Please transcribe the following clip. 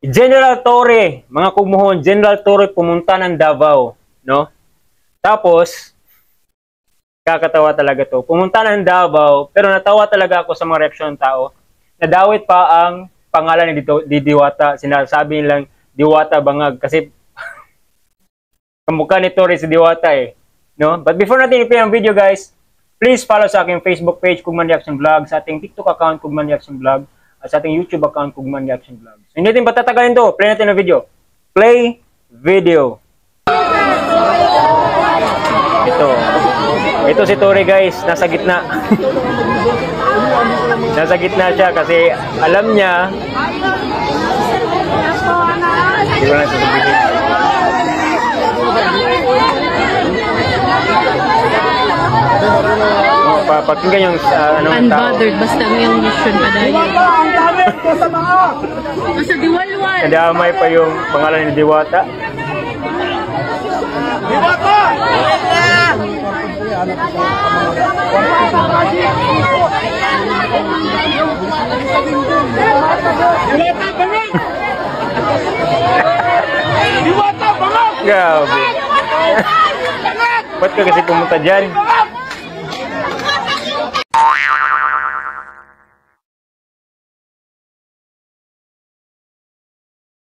General Torre, mga kumuhon, General Torre pumunta ng Davao, no? Tapos, kakatawa talaga to. Pumunta ng Davao, pero natawa talaga ako sa mga reaksyon ng tao. Nadawit pa ang pangalan ni Diwata. Sinasabi nilang Diwata Bangag kasi kamukha ni Torre si Diwata eh. No? But before natin i-play ang video guys, please follow sa aking Facebook page Kugman Reaction Vlog, sa ating TikTok account Kugman Reaction Vlog, at sa ating YouTube account Kugman Reaction Vlog. So, hindi natin patatagalin to. Play natin ang video. Play video. Ito si Torre guys, nasa gitna. Nasa gitna siya kasi alam niya. Di ba na sasabihin? Pakinggan yung unbothered, basta ang yung mission pa dahil. Basta diwalwal. Nadamay pa yung pangalan ni Diwata. Diwata! Grabe. Ba't ka kasi pumunta dyan?